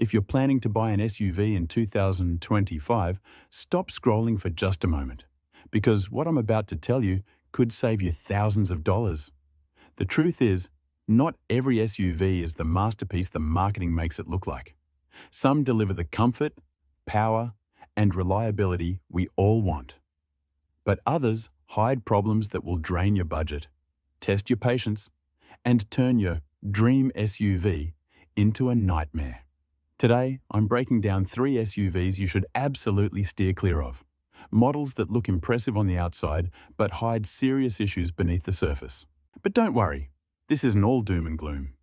If you're planning to buy an SUV in 2025, stop scrolling for just a moment, because what I'm about to tell you could save you thousands of dollars. The truth is, not every SUV is the masterpiece the marketing makes it look like. Some deliver the comfort, power, and reliability we all want. But others hide problems that will drain your budget, test your patience, and turn your dream SUV into a nightmare. Today, I'm breaking down 3 SUVs you should absolutely steer clear of. Models that look impressive on the outside, but hide serious issues beneath the surface. But don't worry, this isn't all doom and gloom.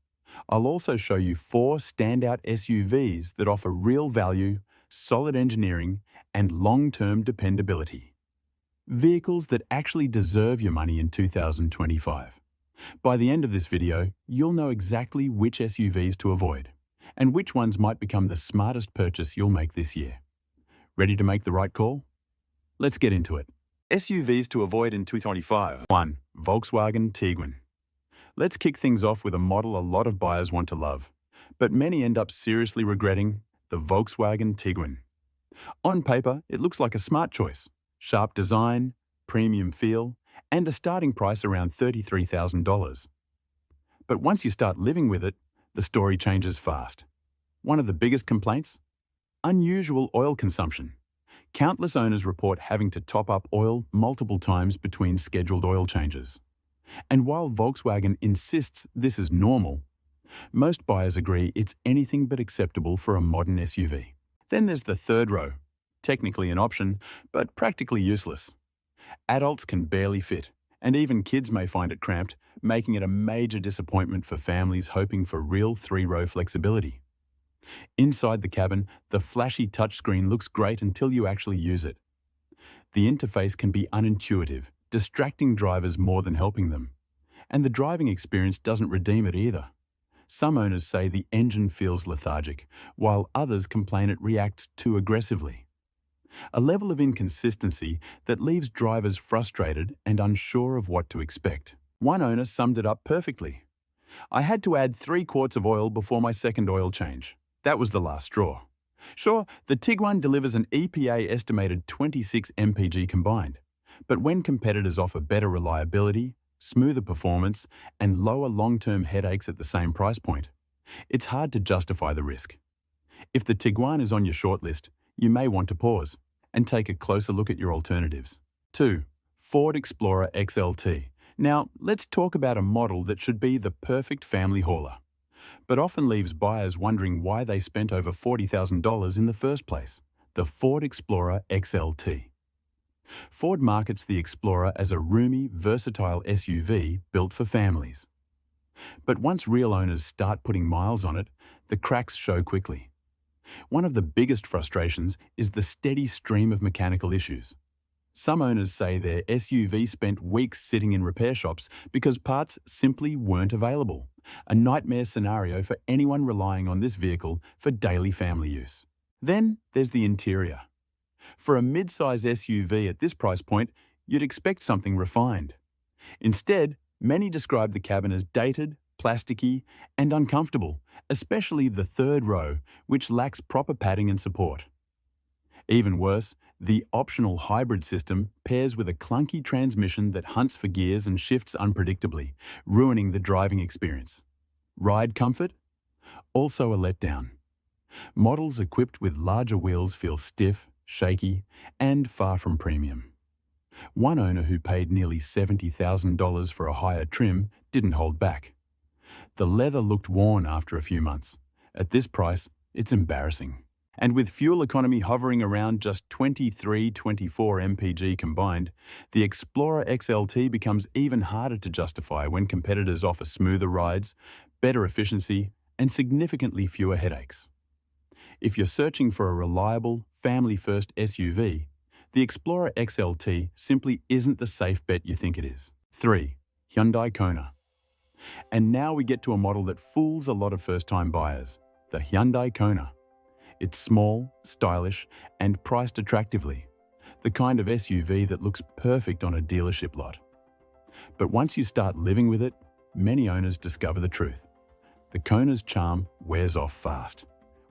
I'll also show you 4 standout SUVs that offer real value, solid engineering, and long-term dependability. Vehicles that actually deserve your money in 2025. By the end of this video, you'll know exactly which SUVs to avoid, and which ones might become the smartest purchase you'll make this year. Ready to make the right call? Let's get into it. SUVs to avoid in 2025. 1. Volkswagen Tiguan. Let's kick things off with a model a lot of buyers want to love, but many end up seriously regretting: the Volkswagen Tiguan. On paper, it looks like a smart choice. Sharp design, premium feel, and a starting price around $33,000. But once you start living with it, the story changes fast. One of the biggest complaints? Unusual oil consumption. Countless owners report having to top up oil multiple times between scheduled oil changes. And while Volkswagen insists this is normal, most buyers agree it's anything but acceptable for a modern SUV. Then there's the third row. Technically an option, but practically useless. Adults can barely fit, and even kids may find it cramped, making it a major disappointment for families hoping for real 3-row flexibility. Inside the cabin, the flashy touchscreen looks great until you actually use it. The interface can be unintuitive, distracting drivers more than helping them. And the driving experience doesn't redeem it either. Some owners say the engine feels lethargic, while others complain it reacts too aggressively. A level of inconsistency that leaves drivers frustrated and unsure of what to expect. One owner summed it up perfectly. "I had to add 3 quarts of oil before my second oil change. That was the last straw." Sure, the Tiguan delivers an EPA estimated 26 mpg combined, but when competitors offer better reliability, smoother performance, and lower long-term headaches at the same price point, it's hard to justify the risk. If the Tiguan is on your shortlist, you may want to pause and take a closer look at your alternatives. 2. Ford Explorer XLT. Now, let's talk about a model that should be the perfect family hauler, but often leaves buyers wondering why they spent over $40,000 in the first place: the Ford Explorer XLT. Ford markets the Explorer as a roomy, versatile SUV built for families. But once real owners start putting miles on it, the cracks show quickly. One of the biggest frustrations is the steady stream of mechanical issues. Some owners say their SUV spent weeks sitting in repair shops because parts simply weren't available, a nightmare scenario for anyone relying on this vehicle for daily family use. Then there's the interior. For a mid-size SUV at this price point, you'd expect something refined. Instead, many describe the cabin as dated, plasticky, and uncomfortable, especially the third row, which lacks proper padding and support. Even worse, the optional hybrid system pairs with a clunky transmission that hunts for gears and shifts unpredictably, ruining the driving experience. Ride comfort? Also a letdown. Models equipped with larger wheels feel stiff, shaky, and far from premium. One owner who paid nearly $70,000 for a higher trim didn't hold back. The leather looked worn after a few months. At this price, it's embarrassing. And with fuel economy hovering around just 23-24 mpg combined, the Explorer XLT becomes even harder to justify when competitors offer smoother rides, better efficiency, and significantly fewer headaches. If you're searching for a reliable, family-first SUV, the Explorer XLT simply isn't the safe bet you think it is. 3. Hyundai Kona. And now we get to a model that fools a lot of first-time buyers: the Hyundai Kona. It's small, stylish, and priced attractively, the kind of SUV that looks perfect on a dealership lot. But once you start living with it, many owners discover the truth. The Kona's charm wears off fast.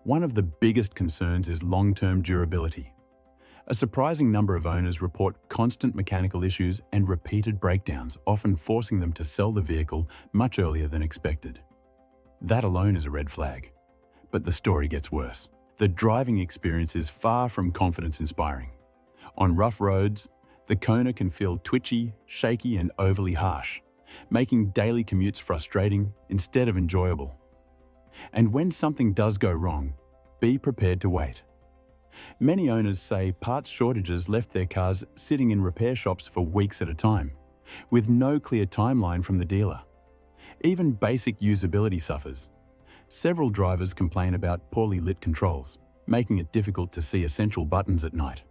One of the biggest concerns is long-term durability. A surprising number of owners report constant mechanical issues and repeated breakdowns, often forcing them to sell the vehicle much earlier than expected. That alone is a red flag. But the story gets worse. The driving experience is far from confidence-inspiring. On rough roads, the Kona can feel twitchy, shaky, and overly harsh, making daily commutes frustrating instead of enjoyable. And when something does go wrong, be prepared to wait. Many owners say parts shortages left their cars sitting in repair shops for weeks at a time, with no clear timeline from the dealer. Even basic usability suffers. Several drivers complain about poorly lit controls, making it difficult to see essential buttons at night,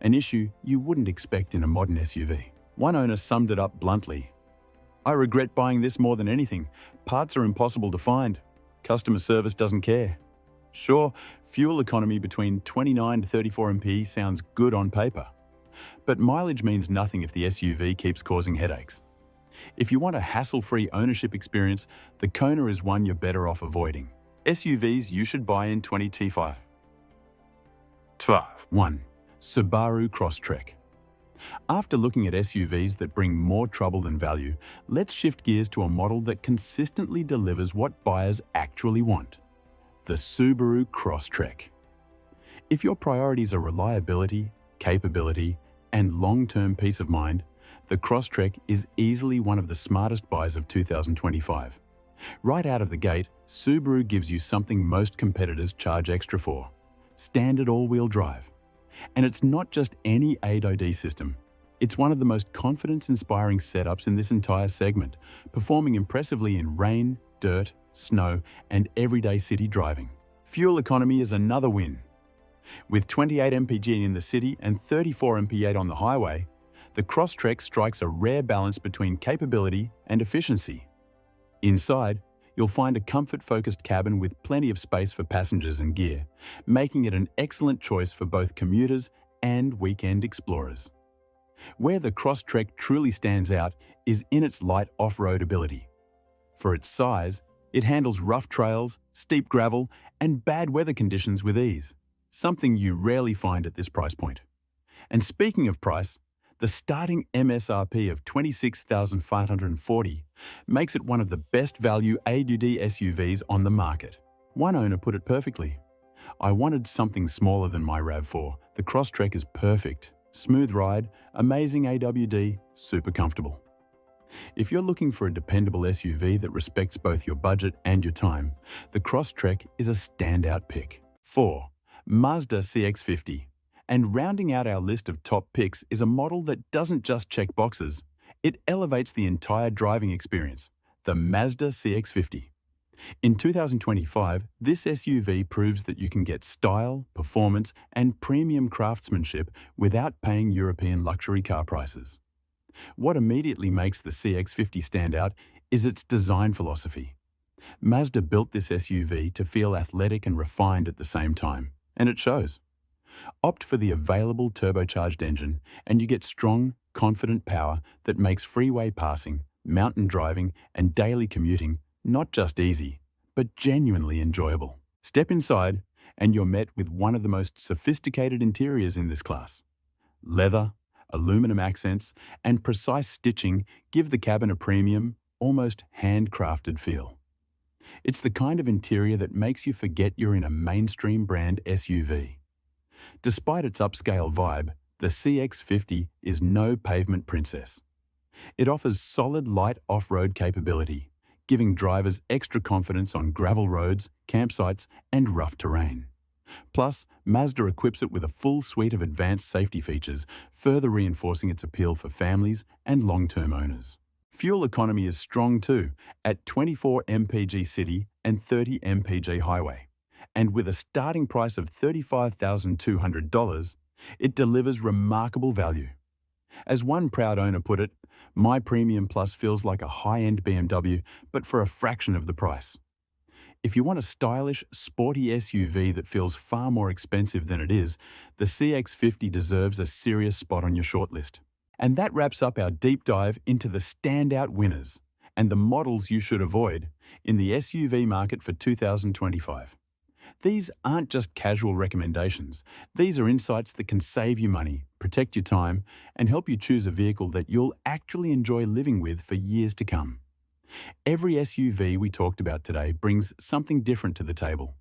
an issue you wouldn't expect in a modern SUV. One owner summed it up bluntly: "I regret buying this more than anything. Parts are impossible to find. Customer service doesn't care." Sure, fuel economy between 29 to 34 mph sounds good on paper, but mileage means nothing if the SUV keeps causing headaches. If you want a hassle-free ownership experience, the Kona is one you're better off avoiding. SUVs you should buy in 2025. 1. Subaru Crosstrek. After looking at SUVs that bring more trouble than value, let's shift gears to a model that consistently delivers what buyers actually want: the Subaru Crosstrek. If your priorities are reliability, capability, and long-term peace of mind, the Crosstrek is easily one of the smartest buys of 2025. Right out of the gate, Subaru gives you something most competitors charge extra for: standard all-wheel drive. And it's not just any 8OD system. It's one of the most confidence-inspiring setups in this entire segment, performing impressively in rain, dirt, snow, and everyday city driving. Fuel economy is another win. With 28 mpg in the city and 34 mph on the highway, the Crosstrek strikes a rare balance between capability and efficiency. Inside, you'll find a comfort-focused cabin with plenty of space for passengers and gear, making it an excellent choice for both commuters and weekend explorers. Where the Crosstrek truly stands out is in its light off-road ability. For its size, it handles rough trails, steep gravel, and bad weather conditions with ease, something you rarely find at this price point. And speaking of price, the starting MSRP of $26,540 makes it one of the best value 8OD SUVs on the market. One owner put it perfectly: "I wanted something smaller than my RAV4. The Crosstrek is perfect. Smooth ride, amazing AWD, super comfortable." If you're looking for a dependable SUV that respects both your budget and your time, the Crosstrek is a standout pick. 4. Mazda CX-50. And rounding out our list of top picks is a model that doesn't just check boxes, it elevates the entire driving experience: the Mazda CX-50. In 2025, this SUV proves that you can get style, performance, and premium craftsmanship without paying European luxury car prices. What immediately makes the CX-50 stand out is its design philosophy. Mazda built this SUV to feel athletic and refined at the same time, and it shows. Opt for the available turbocharged engine, and you get strong, confident power that makes freeway passing, mountain driving, and daily commuting not just easy, but genuinely enjoyable. Step inside, and you're met with one of the most sophisticated interiors in this class. Leather, aluminum accents, and precise stitching give the cabin a premium, almost handcrafted feel. It's the kind of interior that makes you forget you're in a mainstream brand SUV. Despite its upscale vibe, the CX-50 is no pavement princess. It offers solid light off-road capability, giving drivers extra confidence on gravel roads, campsites, and rough terrain. Plus, Mazda equips it with a full suite of advanced safety features, further reinforcing its appeal for families and long-term owners. Fuel economy is strong too, at 24 mpg city and 30 mpg highway. And with a starting price of $35,200, it delivers remarkable value. As one proud owner put it, "My Premium Plus feels like a high-end BMW, but for a fraction of the price." If you want a stylish, sporty SUV that feels far more expensive than it is, the CX-50 deserves a serious spot on your shortlist. And that wraps up our deep dive into the standout winners and the models you should avoid in the SUV market for 2025. These aren't just casual recommendations. These are insights that can save you money, protect your time, and help you choose a vehicle that you'll actually enjoy living with for years to come. Every SUV we talked about today brings something different to the table.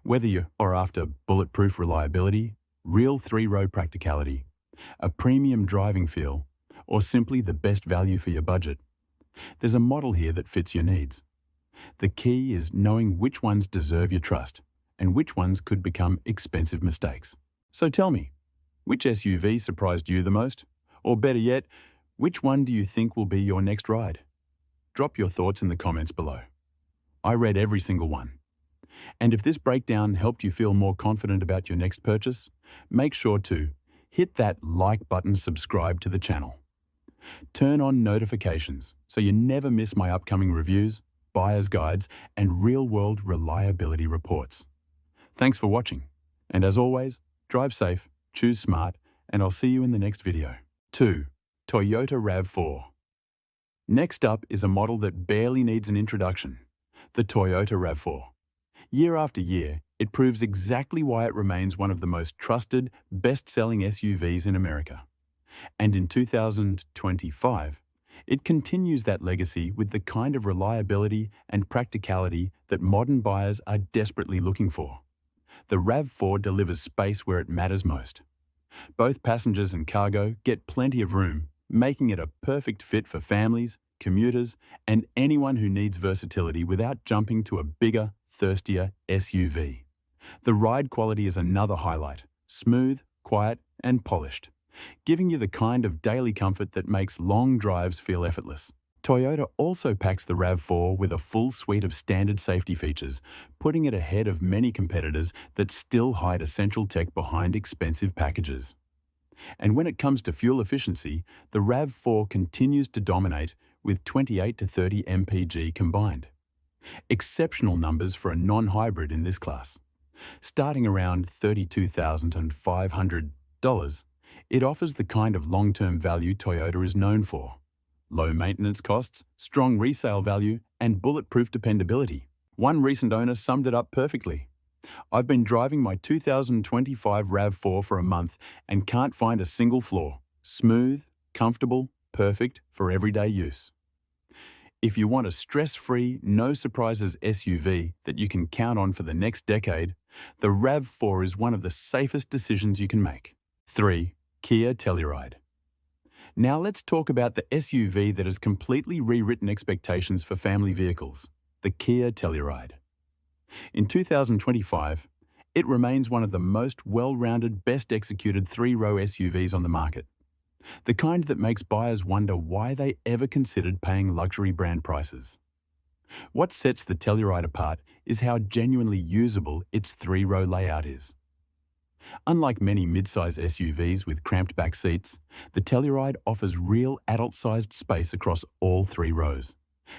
Whether you are after bulletproof reliability, real three-row practicality, a premium driving feel, or simply the best value for your budget, there's a model here that fits your needs. The key is knowing which ones deserve your trust and which ones could become expensive mistakes. So tell me, which SUV surprised you the most? Or better yet, which one do you think will be your next ride? Drop your thoughts in the comments below. I read every single one. And if this breakdown helped you feel more confident about your next purchase, make sure to hit that like button, subscribe to the channel. Turn on notifications so you never miss my upcoming reviews, buyer's guides, and real-world reliability reports. Thanks for watching, and as always, drive safe, choose smart, and I'll see you in the next video. 2. Toyota RAV4. Next up is a model that barely needs an introduction, the Toyota RAV4. Year after year, it proves exactly why it remains one of the most trusted, best-selling SUVs in America. And in 2025, it continues that legacy with the kind of reliability and practicality that modern buyers are desperately looking for. The RAV4 delivers space where it matters most. Both passengers and cargo get plenty of room, making it a perfect fit for families, commuters, and anyone who needs versatility without jumping to a bigger, thirstier SUV. The ride quality is another highlight, smooth, quiet, and polished, giving you the kind of daily comfort that makes long drives feel effortless. Toyota also packs the RAV4 with a full suite of standard safety features, putting it ahead of many competitors that still hide essential tech behind expensive packages. And when it comes to fuel efficiency, the RAV4 continues to dominate with 28 to 30 mpg combined. Exceptional numbers for a non-hybrid in this class. Starting around $32,500, it offers the kind of long-term value Toyota is known for. Low maintenance costs, strong resale value, and bulletproof dependability. One recent owner summed it up perfectly. I've been driving my 2025 RAV4 for a month and can't find a single flaw. Smooth, comfortable, perfect for everyday use. If you want a stress-free, no-surprises SUV that you can count on for the next decade, the RAV4 is one of the safest decisions you can make. 3. Kia Telluride. Now let's talk about the SUV that has completely rewritten expectations for family vehicles, the Kia Telluride. In 2025, it remains one of the most well-rounded, best-executed three-row SUVs on the market. The kind that makes buyers wonder why they ever considered paying luxury brand prices. What sets the Telluride apart is how genuinely usable its three-row layout is. Unlike many mid-size SUVs with cramped back seats, the Telluride offers real adult-sized space across all three rows.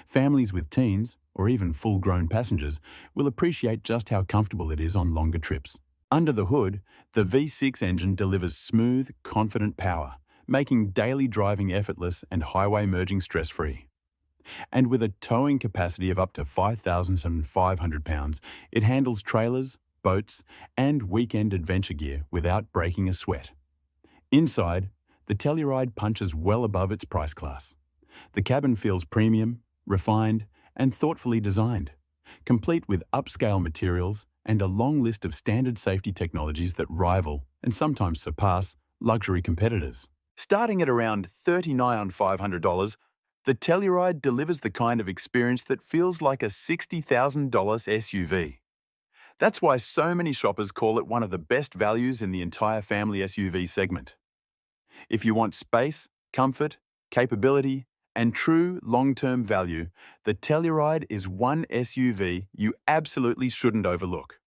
Families with teens, or even full-grown passengers, will appreciate just how comfortable it is on longer trips. Under the hood, the V6 engine delivers smooth, confident power, making daily driving effortless and highway merging stress-free. And with a towing capacity of up to 5,500 pounds, it handles trailers, boats, and weekend adventure gear without breaking a sweat. Inside, the Telluride punches well above its price class. The cabin feels premium, refined, and thoughtfully designed, complete with upscale materials and a long list of standard safety technologies that rival, and sometimes surpass, luxury competitors. Starting at around $39,500, the Telluride delivers the kind of experience that feels like a $60,000 SUV. That's why so many shoppers call it one of the best values in the entire family SUV segment. If you want space, comfort, capability, and true long-term value, the Telluride is one SUV you absolutely shouldn't overlook.